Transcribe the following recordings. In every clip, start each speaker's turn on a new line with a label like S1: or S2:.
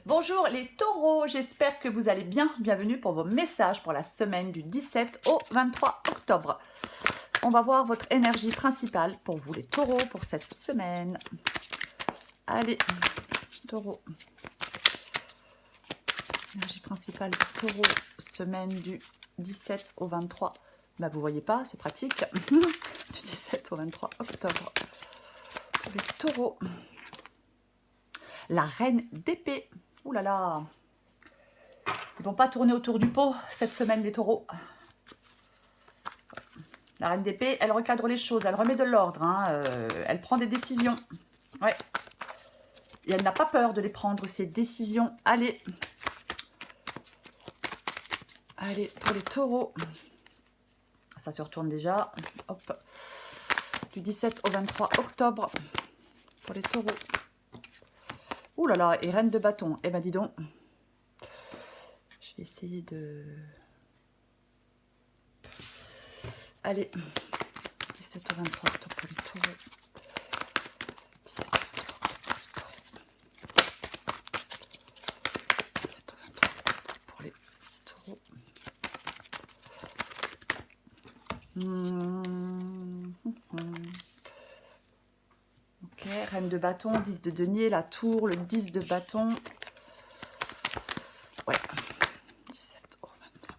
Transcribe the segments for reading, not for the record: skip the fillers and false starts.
S1: Bonjour les taureaux, j'espère que vous allez bien. Bienvenue pour vos messages pour la semaine du 17 au 23 octobre. On va voir votre énergie principale pour vous les taureaux pour cette semaine. Allez, taureaux. Énergie principale des taureaux, semaine du 17 au 23. Bah, vous voyez pas, c'est pratique. Du 17 au 23 octobre. Pour les taureaux. La reine d'épée. Ouh là là. Ils vont pas tourner autour du pot cette semaine, les taureaux. La reine d'épée, elle recadre les choses, elle remet de l'ordre, hein, elle prend des décisions. Ouais. Et elle n'a pas peur de les prendre, ces décisions. Allez. Allez, pour les taureaux. Ça se retourne déjà. Hop. Du 17 au 23 octobre. Pour les taureaux. Ouh là là, et reine de bâton. Eh ben dis donc. Je vais essayer de... Allez. 17 au 23 octobre pour les taureaux. 17 au 23 pour les taureaux. Ok, reine de bâton, 10 de denier, la tour, le 10 de bâton. Ouais. 17 au 23.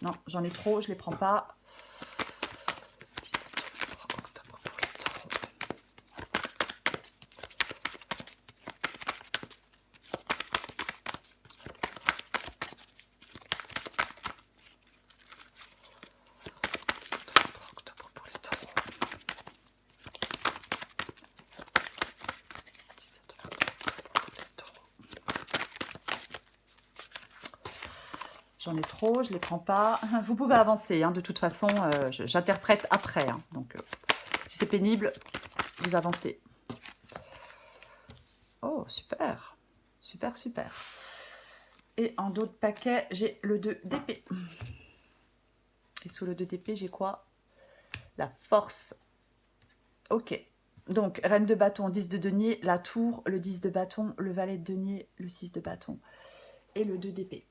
S1: Non, j'en ai trop, je les prends pas. 17 au 23 octobre pour les taureaux. J'en ai trop, je les prends pas. Vous pouvez avancer, hein, de toute façon, j'interprète après. Hein, donc, si c'est pénible, vous avancez. Oh, super. Super, super. Et en d'autres paquets, j'ai le 2 d'épée. Et sous le 2 d'épée, j'ai quoi? La force. Ok. Donc, reine de bâton, 10 de denier, la tour, le 10 de bâton, le valet de denier, le 6 de bâton et le 2 d'épée.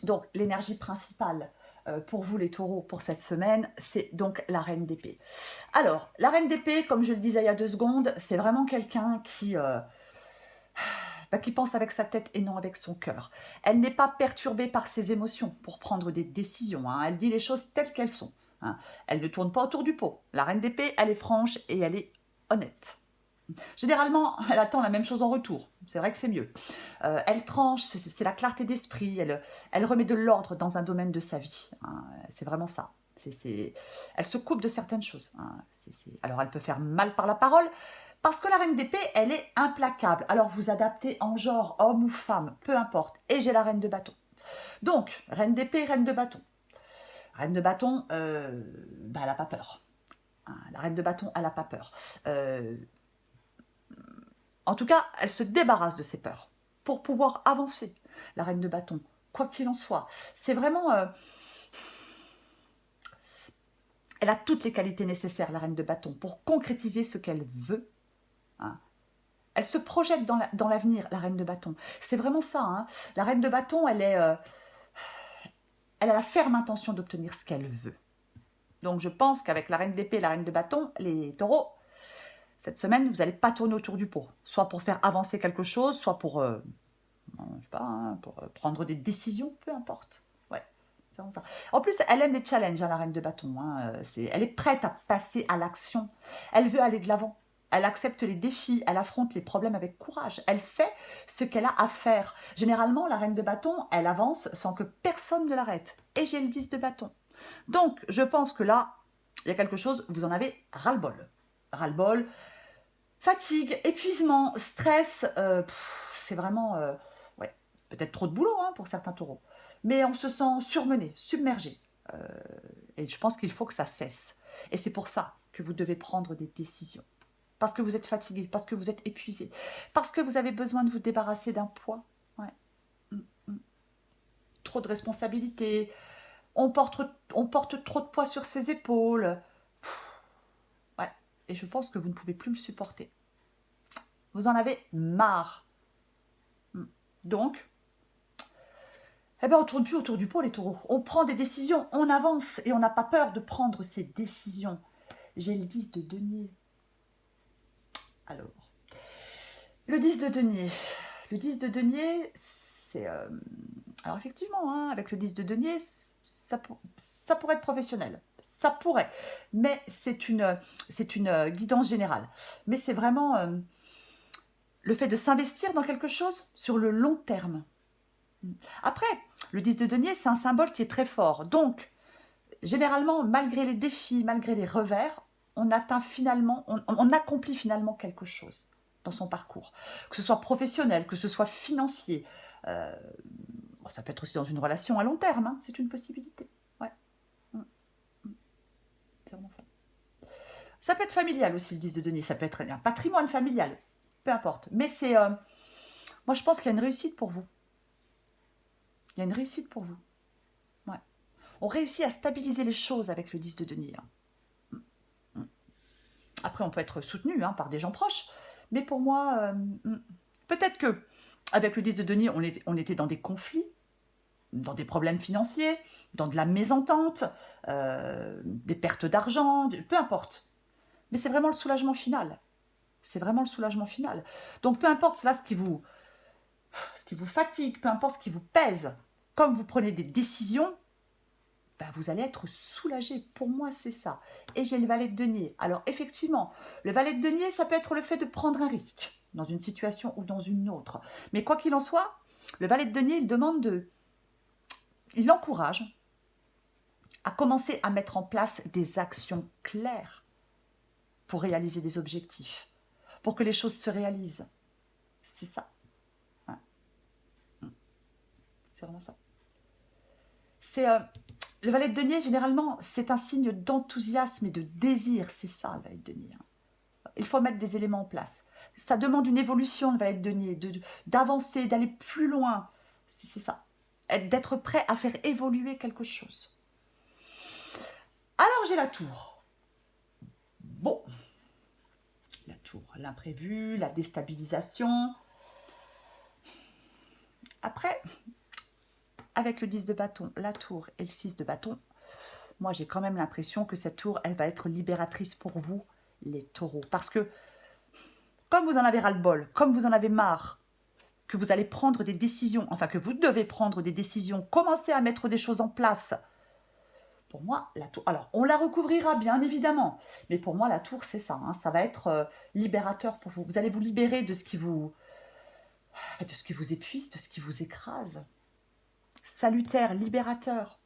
S1: Donc, l'énergie principale pour vous les taureaux pour cette semaine, c'est donc la reine d'épée. Alors, la reine d'épée, comme je le disais il y a 2 secondes, c'est vraiment quelqu'un qui pense avec sa tête et non avec son cœur. Elle n'est pas perturbée par ses émotions pour prendre des décisions. Hein. Elle dit les choses telles qu'elles sont. Hein. Elle ne tourne pas autour du pot. La reine d'épée, elle est franche et elle est honnête. Généralement, elle attend la même chose en retour. C'est vrai que c'est mieux. Elle tranche, c'est la clarté d'esprit. Elle remet de l'ordre dans un domaine de sa vie. Hein. C'est vraiment ça. Elle se coupe de certaines choses. Hein. Alors, elle peut faire mal par la parole, parce que la reine d'épée, elle est implacable. Alors, vous adaptez en genre, homme ou femme, peu importe. Et j'ai la reine de bâton. Donc, reine d'épée, reine de bâton. Reine de bâton, elle n'a pas peur. Hein. La reine de bâton, elle n'a pas peur. En tout cas, elle se débarrasse de ses peurs pour pouvoir avancer. La reine de bâton, quoi qu'il en soit. C'est vraiment... elle a toutes les qualités nécessaires, la reine de bâton, pour concrétiser ce qu'elle veut. Hein. Elle se projette dans l'avenir, la reine de bâton. C'est vraiment ça. Hein. La reine de bâton, elle a la ferme intention d'obtenir ce qu'elle veut. Donc je pense qu'avec la reine d'épée et la reine de bâton, les taureaux, cette semaine, vous n'allez pas tourner autour du pot. Soit pour faire avancer quelque chose, soit pour, je sais pas, hein, pour prendre des décisions, peu importe. Ouais, c'est vraiment ça. En plus, elle aime les challenges, hein, la reine de bâton. Hein. Elle est prête à passer à l'action. Elle veut aller de l'avant. Elle accepte les défis, elle affronte les problèmes avec courage. Elle fait ce qu'elle a à faire. Généralement, la reine de bâton, elle avance sans que personne ne l'arrête. Et j'ai le 10 de bâton. Donc, je pense que là, il y a quelque chose, vous en avez ras-le-bol. Ras-le-bol, fatigue, épuisement, stress, c'est vraiment, ouais, peut-être trop de boulot hein, pour certains taureaux. Mais on se sent surmené, submergé. Et je pense qu'il faut que ça cesse. Et c'est pour ça que vous devez prendre des décisions. Parce que vous êtes fatigué, parce que vous êtes épuisé, parce que vous avez besoin de vous débarrasser d'un poids. Ouais. Trop de responsabilités, on porte trop de poids sur ses épaules. Ouais. Et je pense que vous ne pouvez plus le supporter. Vous en avez marre. Donc, eh ben, on ne tourne plus autour du pot, les taureaux. On prend des décisions, on avance et on n'a pas peur de prendre ces décisions. J'ai le 10 de denier. Alors, le 10 de denier. Le 10 de denier, c'est... alors effectivement, hein, avec le 10 de denier, ça pourrait être professionnel. Ça pourrait. Mais c'est une guidance générale. Mais c'est vraiment le fait de s'investir dans quelque chose sur le long terme. Après, le 10 de denier, c'est un symbole qui est très fort. Donc, généralement, malgré les défis, malgré les revers, on accomplit finalement quelque chose dans son parcours. Que ce soit professionnel, que ce soit financier. Ça peut être aussi dans une relation à long terme, hein, c'est une possibilité. Ouais. C'est vraiment ça. Ça peut être familial aussi, le 10 de denier. Ça peut être un patrimoine familial. Peu importe. Mais c'est... moi, je pense qu'il y a une réussite pour vous. Il y a une réussite pour vous. Ouais. On réussit à stabiliser les choses avec le 10 de denier. Hein. Après, on peut être soutenu par des gens proches. Mais pour moi, peut-être que avec le 10 de denier, on était dans des conflits, dans des problèmes financiers, dans de la mésentente, des pertes d'argent, peu importe. Mais c'est vraiment le soulagement final. C'est vraiment le soulagement final. Donc, peu importe là ce qui vous fatigue, peu importe ce qui vous pèse, comme vous prenez des décisions, vous allez être soulagé. Pour moi, c'est ça. Et j'ai le valet de denier. Alors, effectivement, le valet de denier, ça peut être le fait de prendre un risque dans une situation ou dans une autre. Mais quoi qu'il en soit, le valet de denier, il encourage à commencer à mettre en place des actions claires pour réaliser des objectifs, pour que les choses se réalisent. C'est ça. Ouais. C'est vraiment ça. Le valet de denier, généralement, c'est un signe d'enthousiasme et de désir. C'est ça, le valet de denier. Il faut mettre des éléments en place. Ça demande une évolution, le valet de denier, d'avancer, d'aller plus loin. C'est ça. D'être prêt à faire évoluer quelque chose. Alors, j'ai la tour. Bon. La tour, l'imprévu, la déstabilisation. Après, avec le 10 de bâton, la tour et le 6 de bâton, moi, j'ai quand même l'impression que cette tour, elle va être libératrice pour vous, les taureaux. Parce que, comme vous en avez ras-le-bol, comme vous en avez marre, que vous allez prendre des décisions, enfin que vous devez prendre des décisions, commencer à mettre des choses en place. Pour moi, la tour... Alors, on la recouvrira, bien évidemment. Mais pour moi, la tour, c'est ça. Hein, ça va être libérateur pour vous. Vous allez vous libérer de ce qui vous épuise, de ce qui vous écrase. Salutaire, libérateur.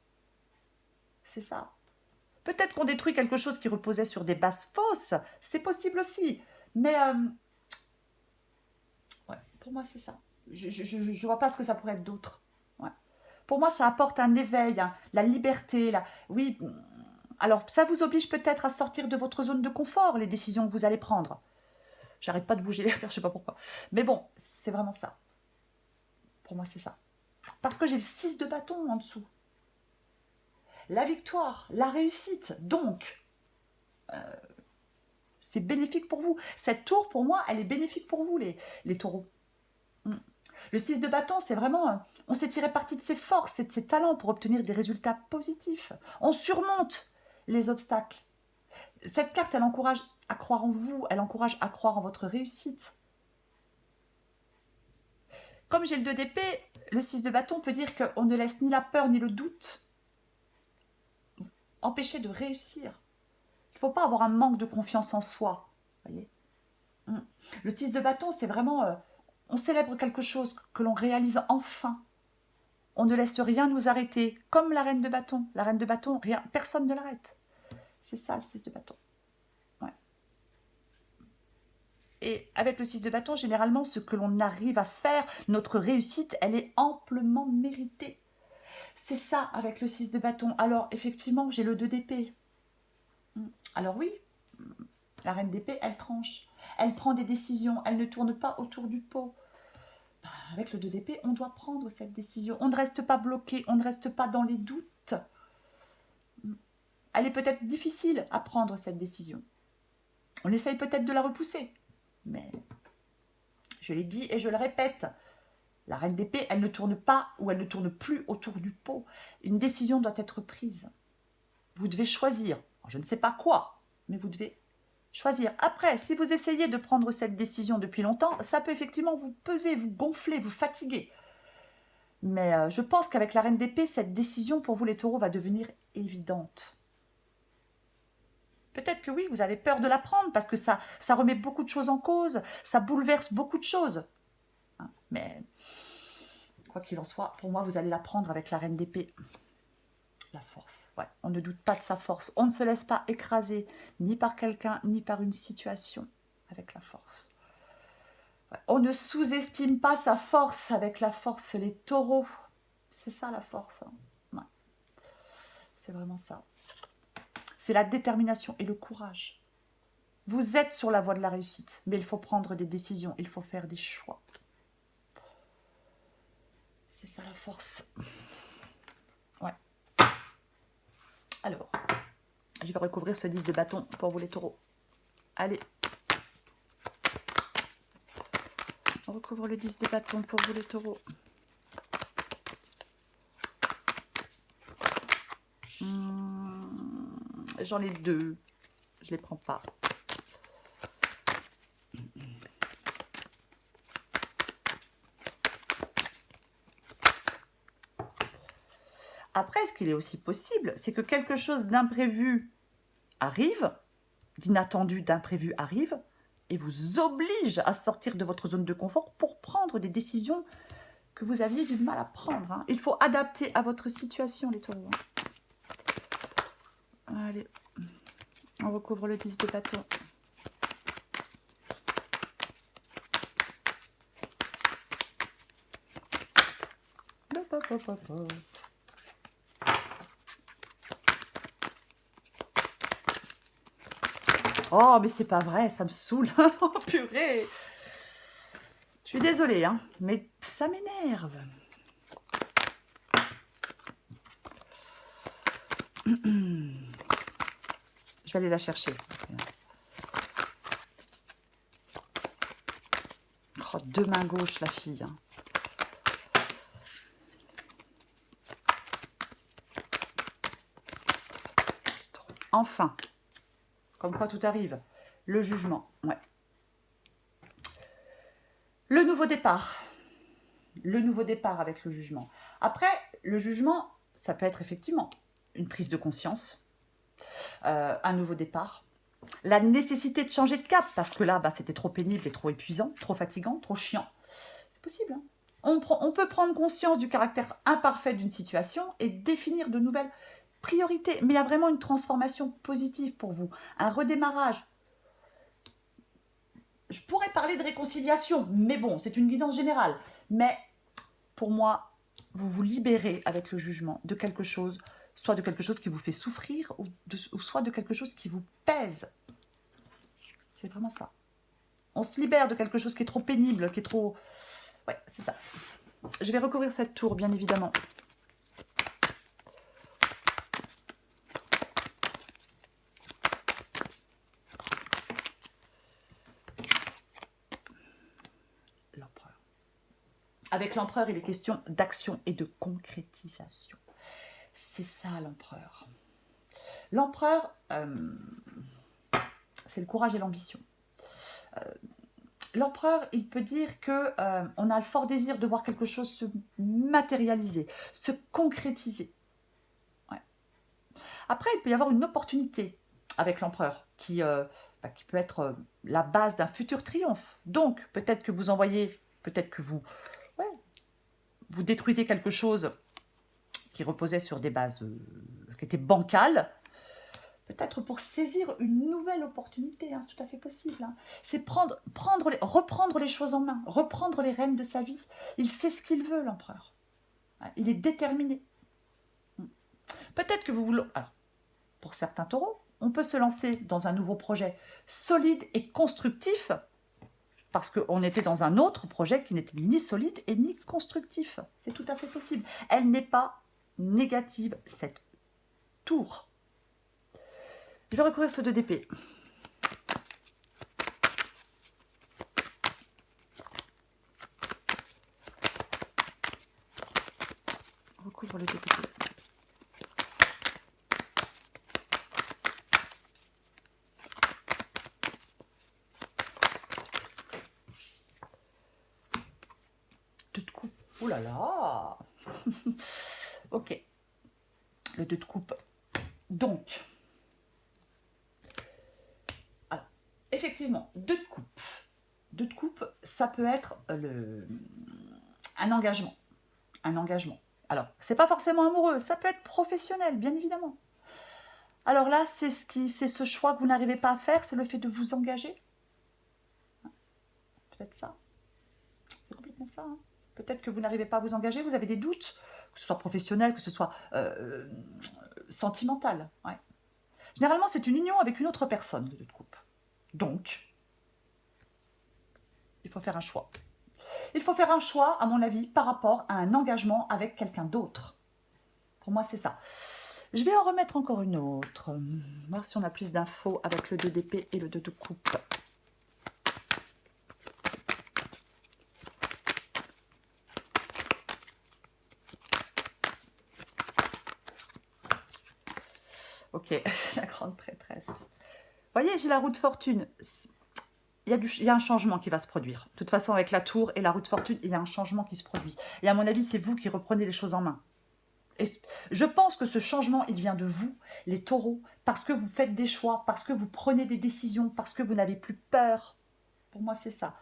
S1: C'est ça. Peut-être qu'on détruit quelque chose qui reposait sur des bases fausses. C'est possible aussi. Mais, ouais, pour moi, c'est ça. Je ne vois pas ce que ça pourrait être d'autre. Ouais. Pour moi, ça apporte un éveil, la liberté. Oui, alors ça vous oblige peut-être à sortir de votre zone de confort, les décisions que vous allez prendre. J'arrête pas de bouger les affaires, je sais pas pourquoi. Mais bon, c'est vraiment ça. Pour moi, c'est ça. Parce que j'ai le 6 de bâton en dessous. La victoire, la réussite. Donc, c'est bénéfique pour vous. Cette tour, pour moi, elle est bénéfique pour vous, les taureaux. Le 6 de bâton, c'est vraiment... on s'est tiré parti de ses forces et de ses talents pour obtenir des résultats positifs. On surmonte les obstacles. Cette carte, elle encourage à croire en vous, elle encourage à croire en votre réussite. Comme j'ai le 2 d'épée, le 6 de bâton peut dire qu'on ne laisse ni la peur ni le doute empêcher de réussir. Il ne faut pas avoir un manque de confiance en soi. Voyez. Le 6 de bâton, c'est vraiment... on célèbre quelque chose que l'on réalise enfin. On ne laisse rien nous arrêter, comme la reine de bâton. La reine de bâton, rien, personne ne l'arrête. C'est ça, le 6 de bâton. Ouais. Et avec le 6 de bâton, généralement, ce que l'on arrive à faire, notre réussite, elle est amplement méritée. C'est ça avec le 6 de bâton. Alors, effectivement, j'ai le 2 d'épée. Alors oui, la reine d'épée, elle tranche. Elle prend des décisions. Elle ne tourne pas autour du pot. Avec le 2 d'épée, on doit prendre cette décision. On ne reste pas bloqué. On ne reste pas dans les doutes. Elle est peut-être difficile à prendre, cette décision. On essaye peut-être de la repousser. Mais, je l'ai dit et je le répète, La reine d'épée, elle ne tourne pas ou elle ne tourne plus autour du pot. Une décision doit être prise. Vous devez choisir. Je ne sais pas quoi, mais vous devez choisir. Après, si vous essayez de prendre cette décision depuis longtemps, ça peut effectivement vous peser, vous gonfler, vous fatiguer. Mais je pense qu'avec la reine d'épée, cette décision pour vous les taureaux va devenir évidente. Peut-être que oui, vous avez peur de la prendre parce que ça remet beaucoup de choses en cause, ça bouleverse beaucoup de choses. Mais quoi qu'il en soit, pour moi, vous allez la prendre avec la reine d'épée. La force, ouais. On ne doute pas de sa force. On ne se laisse pas écraser ni par quelqu'un, ni par une situation avec la force. Ouais. On ne sous-estime pas sa force avec la force, les taureaux. C'est ça la force. Hein. Ouais. C'est vraiment ça. C'est la détermination et le courage. Vous êtes sur la voie de la réussite, mais il faut prendre des décisions, il faut faire des choix. C'est ça la force. Ouais. Alors, je vais recouvrir ce 10 de bâton pour vous les taureaux. Allez. On recouvre le 10 de bâton pour vous les taureaux. J'en ai 2. Je ne les prends pas. Après, ce qu'il est aussi possible, c'est que quelque chose d'imprévu arrive, d'inattendu, d'imprévu arrive, et vous oblige à sortir de votre zone de confort pour prendre des décisions que vous aviez du mal à prendre. Hein. Il faut adapter à votre situation, les taureaux. Allez, on recouvre le 10 de bâton. Hop, hop, hop, hop. Oh, mais c'est pas vrai, ça me saoule. Oh, purée. Je suis désolée, hein, mais ça m'énerve. Je vais aller la chercher. Oh, 2 mains gauches, la fille. Hein. Enfin. Comme quoi tout arrive. Le jugement, ouais. Le nouveau départ. Le nouveau départ avec le jugement. Après, le jugement, ça peut être effectivement une prise de conscience, un nouveau départ, la nécessité de changer de cap, parce que là, c'était trop pénible et trop épuisant, trop fatigant, trop chiant. C'est possible, hein. On peut prendre conscience du caractère imparfait d'une situation et définir de nouvelles priorités. Mais il y a vraiment une transformation positive pour vous, un redémarrage. Je pourrais parler de réconciliation, mais bon, c'est une guidance générale. Mais pour moi, vous vous libérez avec le jugement de quelque chose, soit de quelque chose qui vous fait souffrir, ou soit de quelque chose qui vous pèse. C'est vraiment ça. On se libère de quelque chose qui est trop pénible, qui est trop... Ouais, c'est ça. Je vais recouvrir cette tour, bien évidemment. L'empereur. Avec l'empereur, il est question d'action et de concrétisation. C'est ça, l'empereur. L'empereur, c'est le courage et l'ambition. L'empereur, il peut dire que on a le fort désir de voir quelque chose se matérialiser, se concrétiser. Ouais. Après, il peut y avoir une opportunité avec l'empereur qui peut être la base d'un futur triomphe. Donc, peut-être que vous envoyez, peut-être que vous détruisez quelque chose qui reposait sur des bases qui étaient bancales, peut-être pour saisir une nouvelle opportunité, hein, c'est tout à fait possible. Hein. C'est reprendre les choses en main, reprendre les rênes de sa vie. Il sait ce qu'il veut, l'empereur. Il est déterminé. Peut-être que vous voulez... Alors, pour certains taureaux, on peut se lancer dans un nouveau projet solide et constructif, parce qu'on était dans un autre projet qui n'était ni solide et ni constructif. C'est tout à fait possible. Elle n'est pas négative, cette tour. Je vais recouvrir ce 2 d'épée. recouvre le découpé. Deux de coupe. Oh là là. Ok. Le 2 de coupe. Donc, alors, effectivement, 2 de coupe. 2 de coupe, ça peut être un engagement. Un engagement. Alors, c'est pas forcément amoureux, ça peut être professionnel, bien évidemment. Alors là, c'est ce choix que vous n'arrivez pas à faire, c'est le fait de vous engager. Peut-être ça. C'est complètement ça. Hein. Peut-être que vous n'arrivez pas à vous engager, vous avez des doutes, que ce soit professionnel, que ce soit sentimental. Ouais. Généralement, c'est une union avec une autre personne, le 2 de coupe. Donc, il faut faire un choix. Il faut faire un choix, à mon avis, par rapport à un engagement avec quelqu'un d'autre. Pour moi, c'est ça. Je vais en remettre encore une autre. Voir si on a plus d'infos avec le 2 d'épée et le 2 de coupe. Ok, la grande prêtresse. Vous voyez, j'ai la roue de fortune. Il y a un changement qui va se produire. De toute façon, avec la tour et la roue de fortune, il y a un changement qui se produit. Et à mon avis, c'est vous qui reprenez les choses en main. Et je pense que ce changement, il vient de vous, les taureaux, parce que vous faites des choix, parce que vous prenez des décisions, parce que vous n'avez plus peur. Pour moi, c'est ça.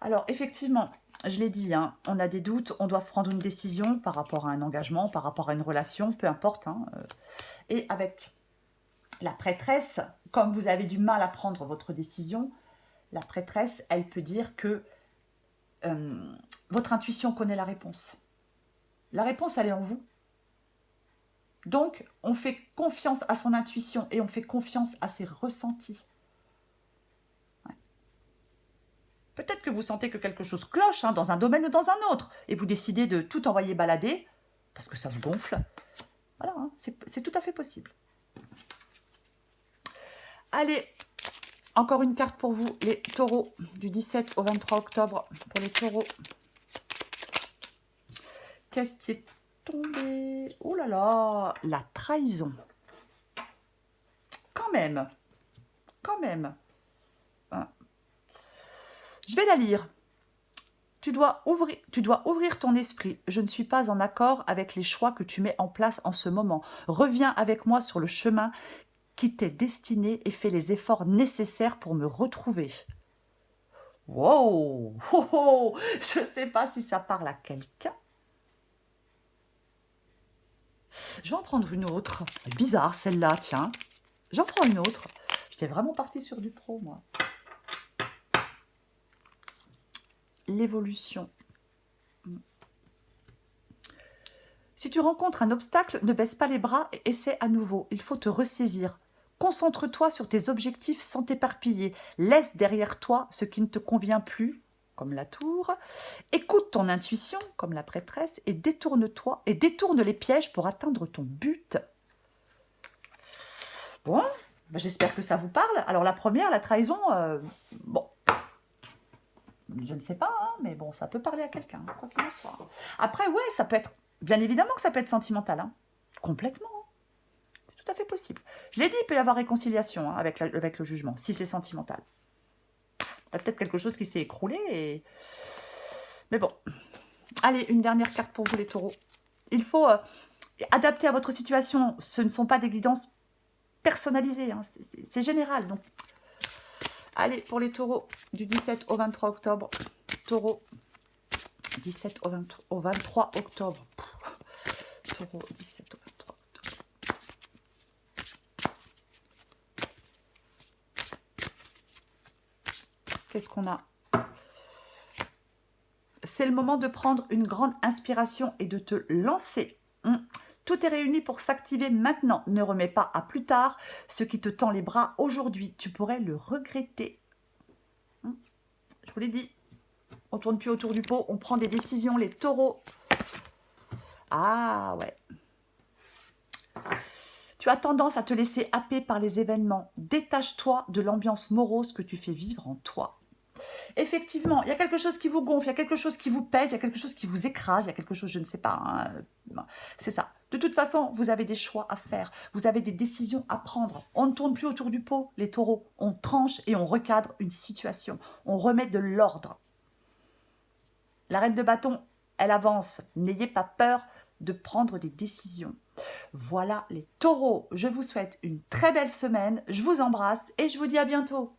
S1: Alors, effectivement, je l'ai dit, hein, on a des doutes, on doit prendre une décision par rapport à un engagement, par rapport à une relation, peu importe. Hein, et avec la prêtresse, comme vous avez du mal à prendre votre décision, la prêtresse, elle peut dire que votre intuition connaît la réponse. La réponse, elle est en vous. Donc, on fait confiance à son intuition et on fait confiance à ses ressentis. Ouais. Peut-être que vous sentez que quelque chose cloche hein, dans un domaine ou dans un autre et vous décidez de tout envoyer balader parce que ça vous gonfle. Voilà, hein, c'est tout à fait possible. Allez, encore une carte pour vous, les taureaux, du 17 au 23 octobre. Pour les taureaux, qu'est-ce qui est tombé? Oh là là, la trahison. Quand même. Quand même. Hein. Je vais la lire. Tu dois ouvrir ton esprit. Je ne suis pas en accord avec les choix que tu mets en place en ce moment. Reviens avec moi sur le chemin qui t'est destiné et fais les efforts nécessaires pour me retrouver. Wow! Oh, oh. Je ne sais pas si ça parle à quelqu'un. Je vais en prendre une autre. Bizarre celle-là, tiens. J'en prends une autre. J'étais vraiment partie sur du pro, moi. L'évolution. Si tu rencontres un obstacle, ne baisse pas les bras et essaie à nouveau. Il faut te ressaisir. Concentre-toi sur tes objectifs sans t'éparpiller. Laisse derrière toi ce qui ne te convient plus, comme la tour. Écoute ton intuition, comme la prêtresse, et détourne-toi et détourne les pièges pour atteindre ton but. Bon, ben j'espère que ça vous parle. Alors la première, la trahison, bon, je ne sais pas, hein, mais bon, ça peut parler à quelqu'un, quoi qu'il en soit. Après, ouais, ça peut être, bien évidemment que ça peut être sentimental, hein, complètement. C'est tout à fait possible. Je l'ai dit, il peut y avoir réconciliation hein, avec le jugement, si c'est sentimental. Il y a peut-être quelque chose qui s'est écroulé, mais bon. Allez, une dernière carte pour vous les taureaux. Il faut adapter à votre situation. Ce ne sont pas des guidances personnalisées, hein. C'est général. Donc, allez, pour les taureaux, du 17 au 23 octobre. Taureau, 17 au 23 octobre. Taureau, 17 au 23 octobre. Qu'est-ce qu'on a? C'est le moment de prendre une grande inspiration et de te lancer. Tout est réuni pour s'activer maintenant. Ne remets pas à plus tard ce qui te tend les bras aujourd'hui. Tu pourrais le regretter. Je vous l'ai dit. On ne tourne plus autour du pot. On prend des décisions, les taureaux. Ah ouais. Tu as tendance à te laisser happer par les événements. Détache-toi de l'ambiance morose que tu fais vivre en toi. Effectivement, il y a quelque chose qui vous gonfle, il y a quelque chose qui vous pèse, il y a quelque chose qui vous écrase, il y a quelque chose, je ne sais pas, hein, c'est ça. De toute façon, vous avez des choix à faire, vous avez des décisions à prendre. On ne tourne plus autour du pot, les taureaux. On tranche et on recadre une situation. On remet de l'ordre. La reine de bâton, elle avance. N'ayez pas peur de prendre des décisions. Voilà les taureaux, je vous souhaite une très belle semaine, je vous embrasse et je vous dis à bientôt.